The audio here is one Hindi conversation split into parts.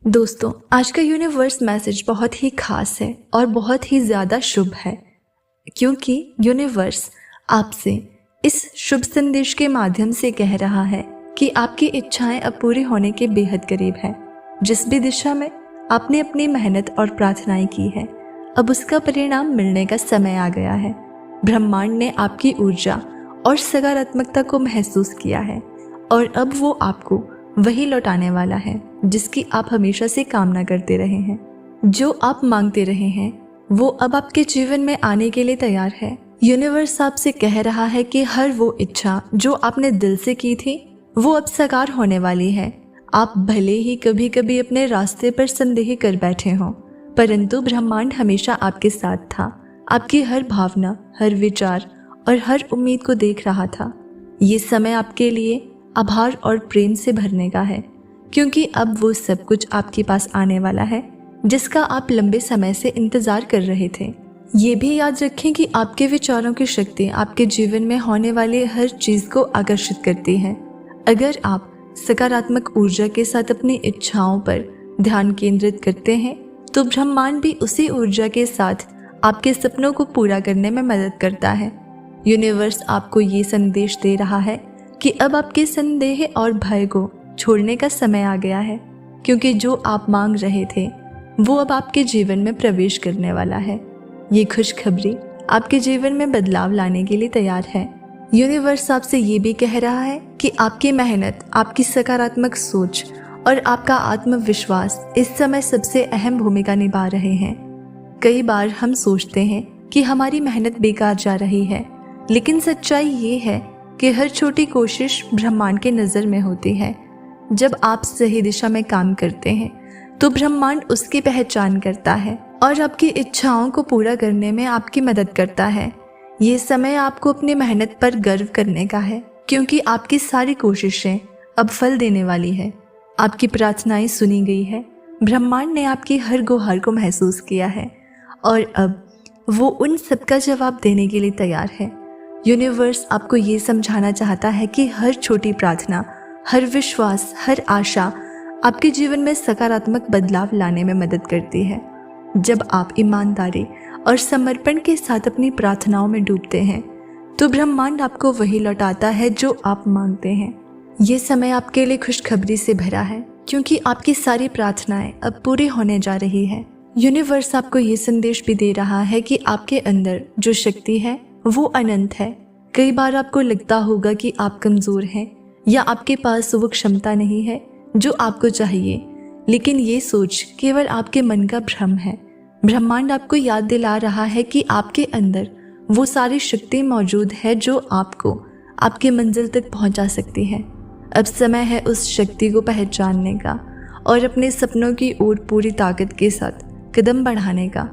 दोस्तों, आज का यूनिवर्स मैसेज बहुत ही खास है और बहुत ही ज़्यादा शुभ है, क्योंकि यूनिवर्स आपसे इस शुभ संदेश के माध्यम से कह रहा है कि आपकी इच्छाएं अब पूरी होने के बेहद करीब है। जिस भी दिशा में आपने अपनी मेहनत और प्रार्थनाएं की है, अब उसका परिणाम मिलने का समय आ गया है। ब्रह्मांड ने आपकी ऊर्जा और सकारात्मकता को महसूस किया है और अब वो आपको वही लौटाने वाला है जिसकी आप हमेशा से कामना करते रहे हैं। जो आप मांगते रहे हैं वो अब आपके जीवन में आने के लिए तैयार है। यूनिवर्स आपसे कह रहा है कि हर वो इच्छा जो आपने दिल से की थी वो अब साकार होने वाली है। आप भले ही कभी कभी अपने रास्ते पर संदेह कर बैठे हों, परंतु ब्रह्मांड हमेशा आपके साथ था। आपकी हर भावना, हर विचार और हर उम्मीद को देख रहा था। ये समय आपके लिए आभार और प्रेम से भरने का है, क्योंकि अब वो सब कुछ आपके पास आने वाला है जिसका आप लंबे समय से इंतजार कर रहे थे। ये भी याद रखें कि आपके विचारों की शक्ति आपके जीवन में होने वाली हर चीज को आकर्षित करती है। अगर आप सकारात्मक ऊर्जा के साथ अपनी इच्छाओं पर ध्यान केंद्रित करते हैं तो ब्रह्मांड भी उसी ऊर्जा के साथ आपके सपनों को पूरा करने में मदद करता है। यूनिवर्स आपको ये संदेश दे रहा है कि अब आपके संदेह और भय को छोड़ने का समय आ गया है, क्योंकि जो आप मांग रहे थे वो अब आपके जीवन में प्रवेश करने वाला है। ये खुशखबरी आपके जीवन में बदलाव लाने के लिए तैयार है। यूनिवर्स आपसे ये भी कह रहा है कि आपकी मेहनत, आपकी सकारात्मक सोच और आपका आत्मविश्वास इस समय सबसे अहम भूमिका निभा रहे हैं। कई बार हम सोचते हैं कि हमारी मेहनत बेकार जा रही है, लेकिन सच्चाई ये है कि हर छोटी कोशिश ब्रह्मांड के नज़र में होती है। जब आप सही दिशा में काम करते हैं तो ब्रह्मांड उसकी पहचान करता है और आपकी इच्छाओं को पूरा करने में आपकी मदद करता है। ये समय आपको अपनी मेहनत पर गर्व करने का है, क्योंकि आपकी सारी कोशिशें अब फल देने वाली है। आपकी प्रार्थनाएं सुनी गई है। ब्रह्मांड ने आपकी हर गुहार को महसूस किया है और अब वो उन सबका जवाब देने के लिए तैयार है। यूनिवर्स आपको ये समझाना चाहता है कि हर छोटी प्रार्थना, हर विश्वास, हर आशा आपके जीवन में सकारात्मक बदलाव लाने में मदद करती है। जब आप ईमानदारी और समर्पण के साथ अपनी प्रार्थनाओं में डूबते हैं तो ब्रह्मांड आपको वही लौटाता है जो आप मांगते हैं। ये समय आपके लिए खुशखबरी से भरा है, क्योंकि आपकी सारी प्रार्थनाएं अब पूरी होने जा रही है। यूनिवर्स आपको ये संदेश भी दे रहा है कि आपके अंदर जो शक्ति है वो अनंत है। कई बार आपको लगता होगा कि आप कमज़ोर हैं या आपके पास वो क्षमता नहीं है जो आपको चाहिए, लेकिन ये सोच केवल आपके मन का भ्रम है। ब्रह्मांड आपको याद दिला रहा है कि आपके अंदर वो सारी शक्ति मौजूद है जो आपको आपके मंजिल तक पहुंचा सकती है। अब समय है उस शक्ति को पहचानने का और अपने सपनों की ओर पूरी ताकत के साथ कदम बढ़ाने का।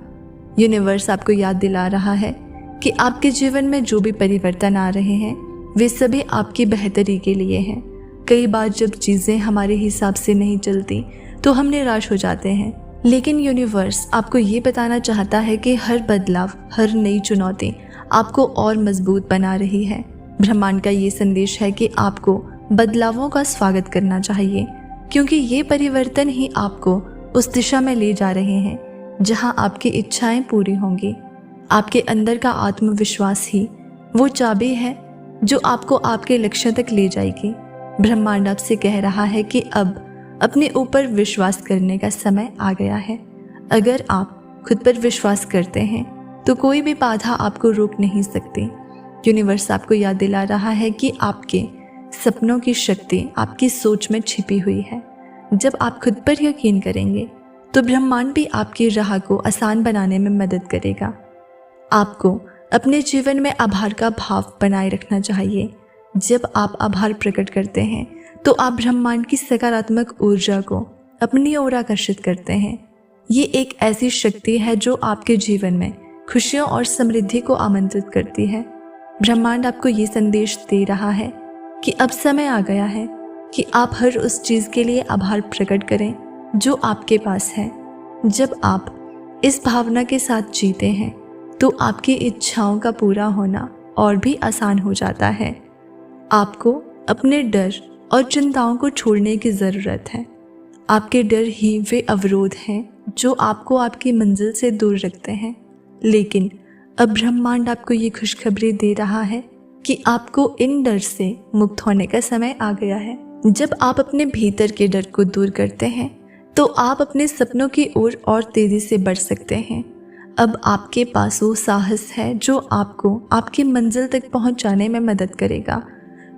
यूनिवर्स आपको याद दिला रहा है कि आपके जीवन में जो भी परिवर्तन आ रहे हैं वे सभी आपकी बेहतरी के लिए हैं। कई बार जब चीज़ें हमारे हिसाब से नहीं चलती तो हम निराश हो जाते हैं, लेकिन यूनिवर्स आपको ये बताना चाहता है कि हर बदलाव, हर नई चुनौती आपको और मजबूत बना रही है। ब्रह्मांड का ये संदेश है कि आपको बदलावों का स्वागत करना चाहिए, क्योंकि ये परिवर्तन ही आपको उस दिशा में ले जा रहे हैं जहां आपकी इच्छाएं पूरी होंगी। आपके अंदर का आत्मविश्वास ही वो चाबी है जो आपको आपके लक्ष्य तक ले जाएगी। ब्रह्मांड आपसे कह रहा है कि अब अपने ऊपर विश्वास करने का समय आ गया है। अगर आप खुद पर विश्वास करते हैं तो कोई भी बाधा आपको रोक नहीं सकती। यूनिवर्स आपको याद दिला रहा है कि आपके सपनों की शक्ति आपकी सोच में छिपी हुई है। जब आप खुद पर यकीन करेंगे तो ब्रह्मांड भी आपकी राह को आसान बनाने में मदद करेगा। आपको अपने जीवन में आभार का भाव बनाए रखना चाहिए। जब आप आभार प्रकट करते हैं तो आप ब्रह्मांड की सकारात्मक ऊर्जा को अपनी ओर आकर्षित करते हैं। ये एक ऐसी शक्ति है जो आपके जीवन में खुशियों और समृद्धि को आमंत्रित करती है। ब्रह्मांड आपको ये संदेश दे रहा है कि अब समय आ गया है कि आप हर उस चीज़ के लिए आभार प्रकट करें जो आपके पास है। जब आप इस भावना के साथ जीते हैं तो आपकी इच्छाओं का पूरा होना और भी आसान हो जाता है। आपको अपने डर और चिंताओं को छोड़ने की ज़रूरत है। आपके डर ही वे अवरोध हैं जो आपको आपकी मंजिल से दूर रखते हैं। लेकिन अब ब्रह्मांड आपको ये खुशखबरी दे रहा है कि आपको इन डर से मुक्त होने का समय आ गया है। जब आप अपने भीतर के डर को दूर करते हैं तो आप अपने सपनों की ओर और तेजी से बढ़ सकते हैं। अब आपके पास वो साहस है जो आपको आपकी मंजिल तक पहुंचाने में मदद करेगा।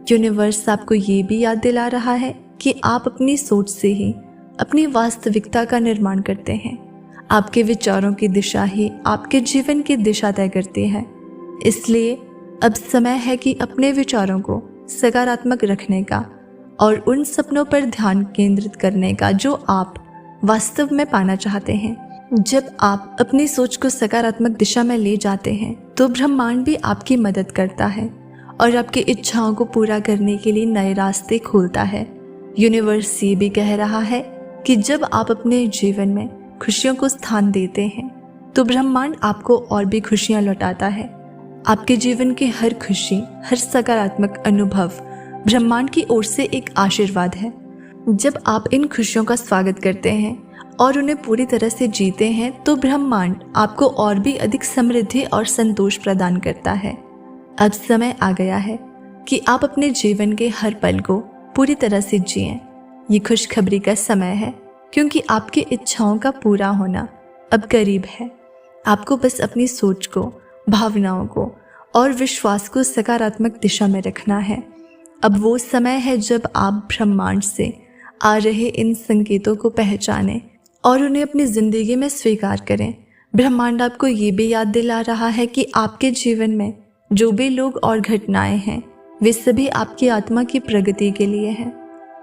यूनिवर्स आपको ये भी याद दिला रहा है कि आप अपनी सोच से ही अपनी वास्तविकता का निर्माण करते हैं। आपके विचारों की दिशा ही आपके जीवन की दिशा तय करती है। इसलिए अब समय है कि अपने विचारों को सकारात्मक रखने का और उन सपनों पर ध्यान केंद्रित करने का जो आप वास्तव में पाना चाहते हैं। जब आप अपनी सोच को सकारात्मक दिशा में ले जाते हैं तो ब्रह्मांड भी आपकी मदद करता है और आपकी इच्छाओं को पूरा करने के लिए नए रास्ते खोलता है। यूनिवर्स ये भी कह रहा है कि जब आप अपने जीवन में खुशियों को स्थान देते हैं तो ब्रह्मांड आपको और भी खुशियां लौटाता है। आपके जीवन की हर खुशी, हर सकारात्मक अनुभव ब्रह्मांड की ओर से एक आशीर्वाद है। जब आप इन खुशियों का स्वागत करते हैं और उन्हें पूरी तरह से जीते हैं तो ब्रह्मांड आपको और भी अधिक समृद्धि और संतोष प्रदान करता है। अब समय आ गया है कि आप अपने जीवन के हर पल को पूरी तरह से जिएं। ये खुशखबरी का समय है क्योंकि आपकी इच्छाओं का पूरा होना अब करीब है। आपको बस अपनी सोच को, भावनाओं को और विश्वास को सकारात्मक दिशा में रखना है। अब वो समय है जब आप ब्रह्मांड से आ रहे इन संकेतों को पहचानें और उन्हें अपनी ज़िंदगी में स्वीकार करें। ब्रह्मांड आपको ये भी याद दिला रहा है कि आपके जीवन में जो भी लोग और घटनाएं हैं वे सभी आपकी आत्मा की प्रगति के लिए हैं।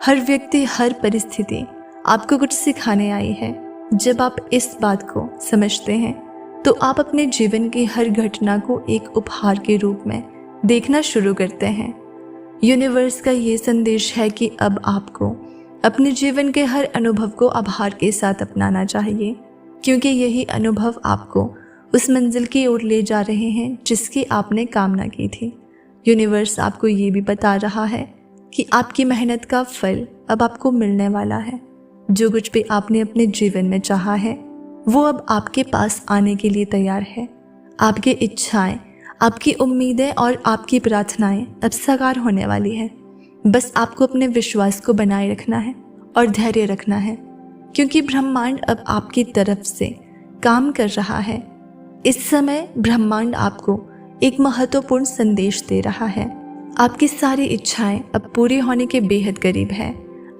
हर व्यक्ति, हर परिस्थिति आपको कुछ सिखाने आई है। जब आप इस बात को समझते हैं तो आप अपने जीवन की हर घटना को एक उपहार के रूप में देखना शुरू करते हैं। यूनिवर्स का ये संदेश है कि अब आपको अपने जीवन के हर अनुभव को आभार के साथ अपनाना चाहिए, क्योंकि यही अनुभव आपको उस मंजिल की ओर ले जा रहे हैं जिसकी आपने कामना की थी। यूनिवर्स आपको ये भी बता रहा है कि आपकी मेहनत का फल अब आपको मिलने वाला है। जो कुछ भी आपने अपने जीवन में चाहा है वो अब आपके पास आने के लिए तैयार है। आपकी इच्छाएं, आपकी उम्मीदें और आपकी प्रार्थनाएं अब साकार होने वाली है। बस आपको अपने विश्वास को बनाए रखना है और धैर्य रखना है, क्योंकि ब्रह्मांड अब आपकी तरफ से काम कर रहा है। इस समय ब्रह्मांड आपको एक महत्वपूर्ण संदेश दे रहा है। आपकी सारी इच्छाएं अब पूरी होने के बेहद करीब है।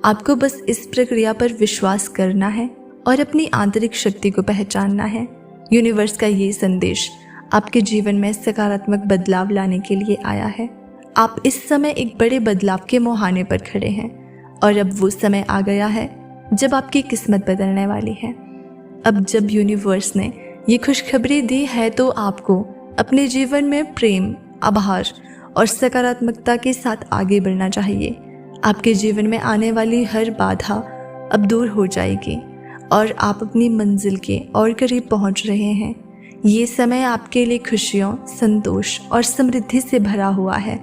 आपको बस इस प्रक्रिया पर विश्वास करना है और अपनी आंतरिक शक्ति को पहचानना है। यूनिवर्स का ये संदेश आपके जीवन में सकारात्मक बदलाव लाने के लिए आया है। आप इस समय एक बड़े बदलाव के मुहाने पर खड़े हैं और अब वो समय आ गया है जब आपकी किस्मत बदलने वाली है। अब जब यूनिवर्स ने ये खुशखबरी दी है तो आपको अपने जीवन में प्रेम, आभार और सकारात्मकता के साथ आगे बढ़ना चाहिए। आपके जीवन में आने वाली हर बाधा अब दूर हो जाएगी और आप अपनी मंजिल के और करीब पहुंच रहे हैं। ये समय आपके लिए खुशियों, संतोष और समृद्धि से भरा हुआ है।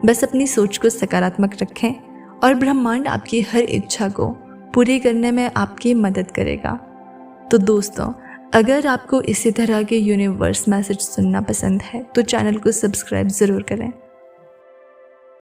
बस अपनी सोच को सकारात्मक रखें और ब्रह्मांड आपकी हर इच्छा को पूरी करने में आपकी मदद करेगा। तो दोस्तों, अगर आपको इसी तरह के यूनिवर्स मैसेज सुनना पसंद है तो चैनल को सब्सक्राइब ज़रूर करें।